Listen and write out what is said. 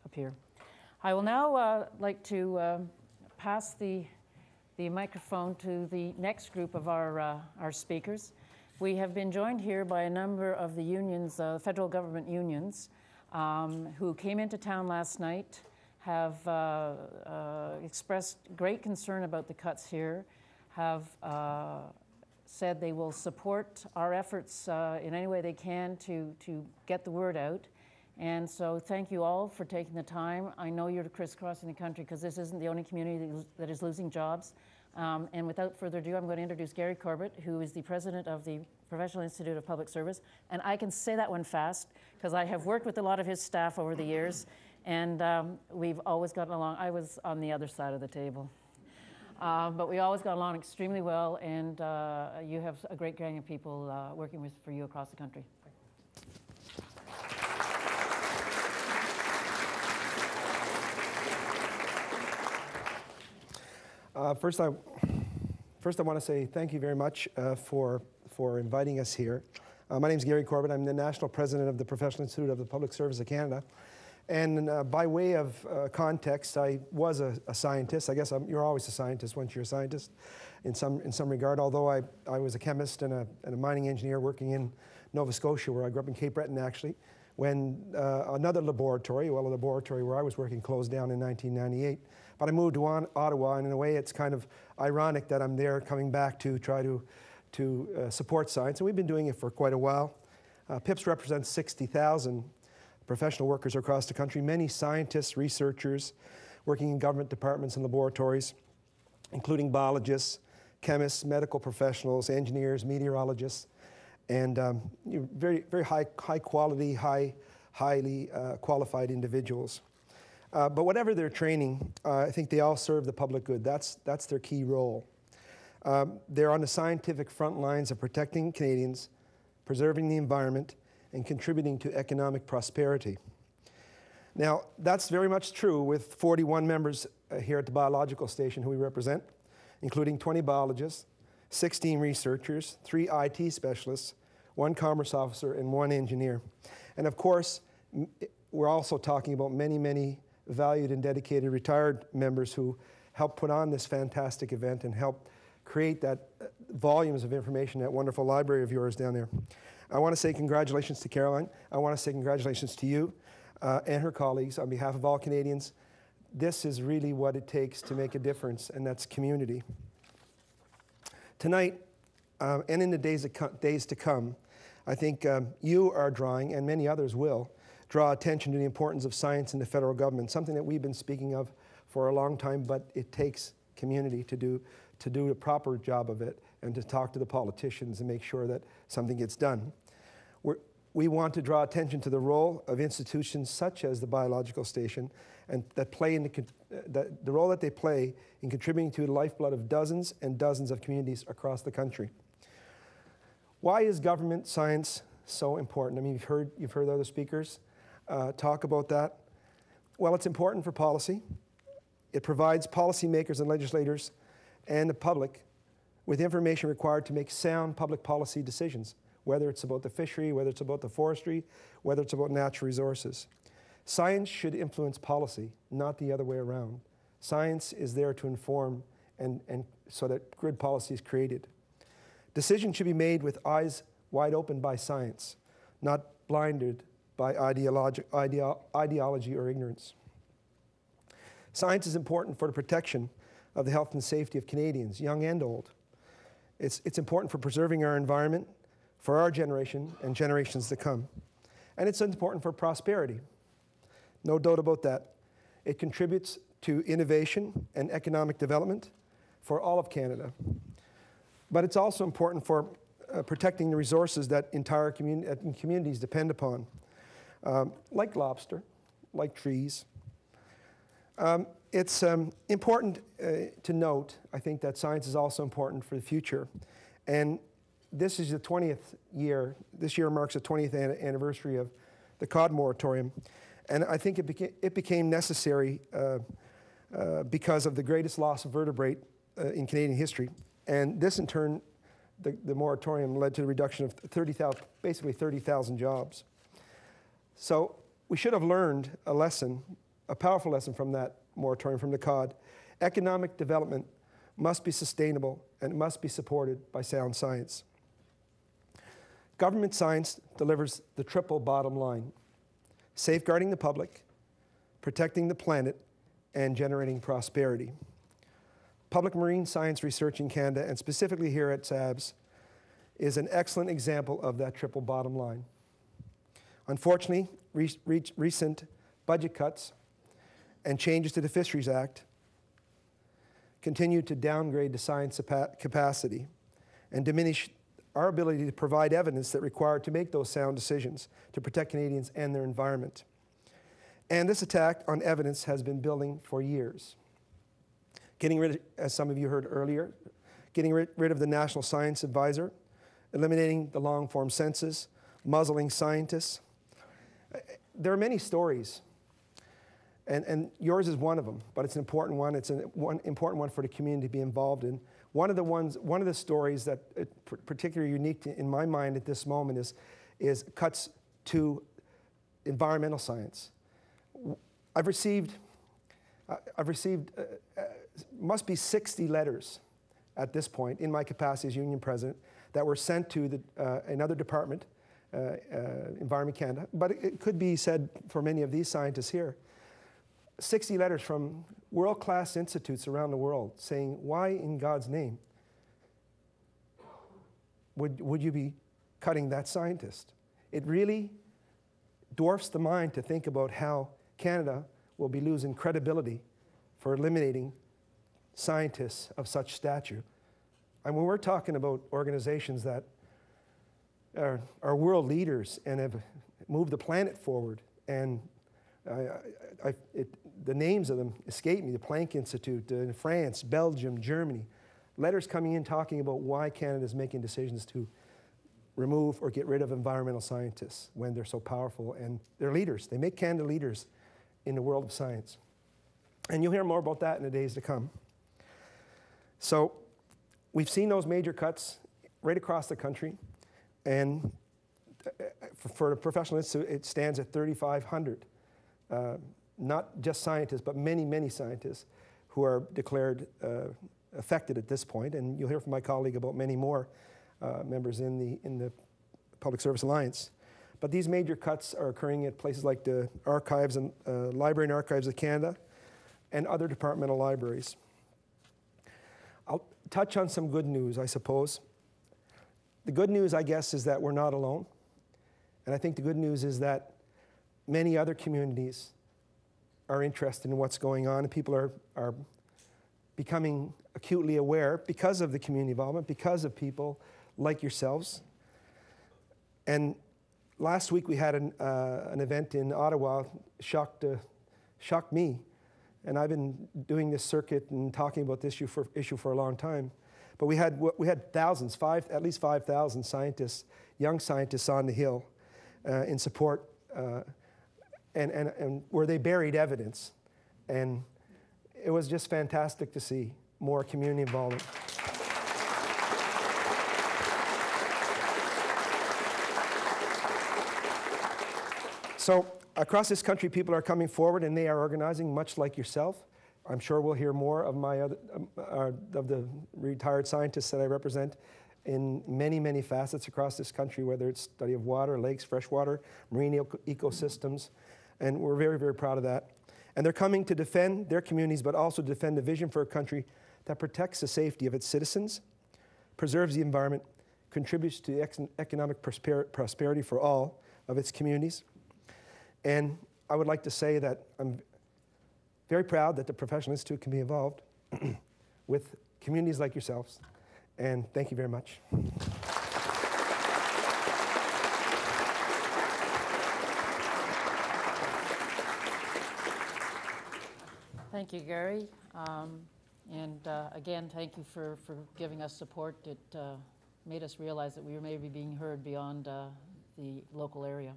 up here. I will now like to pass the microphone to the next group of our speakers. We have been joined here by a number of the unions, federal government unions, who came into town last night, have expressed great concern about the cuts here, have said they will support our efforts in any way they can to get the word out. And so thank you all for taking the time. I know you're crisscrossing the country because this isn't the only community that is losing jobs. And without further ado, I'm going to introduce Gary Corbett, who is the president of the Professional Institute of Public Service. And I can say that one fast because I have worked with a lot of his staff over the years, and we've always gotten along. I was on the other side of the table. But we always got along extremely well, and you have a great gang of people working for you across the country. First, I want to say thank you very much for inviting us here. My name is Gary Corbett. I'm the National President of the Professional Institute of the Public Service of Canada. And by way of context, I was a scientist. I guess you're always a scientist once you're a scientist in some regard, although I was a chemist and a mining engineer working in Nova Scotia, where I grew up in Cape Breton, actually, when another laboratory, well, a laboratory where I was working, closed down in 1998. But I moved to Ottawa, and in a way it's kind of ironic that I'm there coming back to try to support science, and we've been doing it for quite a while. PIPS represents 60,000 professional workers across the country, many scientists, researchers, working in government departments and laboratories, including biologists, chemists, medical professionals, engineers, meteorologists, and very, very high quality, highly qualified individuals. But whatever their training, I think they all serve the public good. That's their key role. They're on the scientific front lines of protecting Canadians, preserving the environment, and contributing to economic prosperity. Now, that's very much true with 41 members here at the biological station who we represent, including 20 biologists, 16 researchers, 3 IT specialists, 1 commerce officer, and 1 engineer. And of course, we're also talking about many, many valued and dedicated retired members who helped put on this fantastic event and helped create that volumes of information, that wonderful library of yours down there. I want to say congratulations to Caroline. I want to say congratulations to you and her colleagues on behalf of all Canadians. This is really what it takes to make a difference, and that's community. Tonight, and in the days to come, I think you are drawing, and many others will, draw attention to the importance of science in the federal government, something that we've been speaking of for a long time, but it takes community to do a proper job of it and to talk to the politicians and make sure that something gets done. We want to draw attention to the role of institutions such as the biological station and that play in the role that they play in contributing to the lifeblood of dozens and dozens of communities across the country. Why is government science so important? I mean, you've heard other speakers talk about that. Well, it's important for policy. It provides policymakers and legislators and the public with information required to make sound public policy decisions, whether it's about the fishery, whether it's about the forestry, whether it's about natural resources. Science should influence policy, not the other way around. Science is there to inform and so that good policy is created. Decisions should be made with eyes wide open by science, not blinded by ideology or ignorance. Science is important for the protection of the health and safety of Canadians, young and old. It's important for preserving our environment, for our generation and generations to come. And it's important for prosperity. No doubt about that. It contributes to innovation and economic development for all of Canada. But it's also important for protecting the resources that entire communities depend upon, like lobster, like trees. It's important to note, I think, that science is also important for the future. And this is the 20th year. This year marks the 20th anniversary of the cod moratorium. And I think it became necessary because of the greatest loss of vertebrate in Canadian history. And this, in turn, the moratorium led to the reduction of basically 30,000 jobs. So we should have learned a lesson a powerful lesson from that moratorium from the COD. Economic development must be sustainable and must be supported by sound science. Government science delivers the triple bottom line: safeguarding the public, protecting the planet, and generating prosperity. Public marine science research in Canada, and specifically here at SABS, is an excellent example of that triple bottom line. Unfortunately, recent budget cuts and changes to the Fisheries Act continue to downgrade the science capacity and diminish our ability to provide evidence that required to make those sound decisions to protect Canadians and their environment. And this attack on evidence has been building for years. Getting rid, as some of you heard earlier, getting rid of the National Science Advisor, eliminating the long-form census, muzzling scientists. There are many stories, and yours is one of them, but it's an important one. It's an important one for the community to be involved in. One of the stories that is particularly unique in my mind at this moment is cuts to environmental science. I've received must be 60 letters at this point in my capacity as union president that were sent to another department, Environment Canada, but it could be said for many of these scientists here. 60 letters from world-class institutes around the world saying, why in God's name would you be cutting that scientist? It really dwarfs the mind to think about how Canada will be losing credibility for eliminating scientists of such stature. And when we're talking about organizations that are world leaders and have moved the planet forward, and the names of them escape me, the Planck Institute in France, Belgium, Germany, letters coming in talking about why Canada is making decisions to remove or get rid of environmental scientists when they're so powerful, and they're leaders. They make Canada leaders in the world of science. And you'll hear more about that in the days to come. So we've seen those major cuts right across the country, and for the Professional Institute, it stands at 3,500. Not just scientists, but many, many scientists who are declared affected at this point, and you'll hear from my colleague about many more members in the Public Service Alliance. But these major cuts are occurring at places like the Archives and Library and Archives of Canada and other departmental libraries. I'll touch on some good news, I suppose. The good news, I guess, is that we're not alone. And I think the good news is that many other communities are interested in what's going on, and people are becoming acutely aware because of the community involvement, because of people like yourselves. And last week we had an event in Ottawa, shocked me. And I've been doing this circuit and talking about this issue for a long time. But we had thousands, at least 5,000 scientists, young scientists on the Hill in support, and where they buried evidence. And it was just fantastic to see more community involvement. So across this country, people are coming forward and they are organizing, much like yourself. I'm sure we'll hear more of of the retired scientists that I represent in many, many facets across this country, whether it's study of water, lakes, freshwater, marine ecosystems, and we're very, very proud of that. And they're coming to defend their communities, but also to defend a vision for a country that protects the safety of its citizens, preserves the environment, contributes to economic prosperity for all of its communities. And I would like to say that I'm very proud that the Professional Institute can be involved with communities like yourselves. And thank you very much. Thank you, Gary. Again, thank you for giving us support. It made us realize that we were maybe being heard beyond the local area.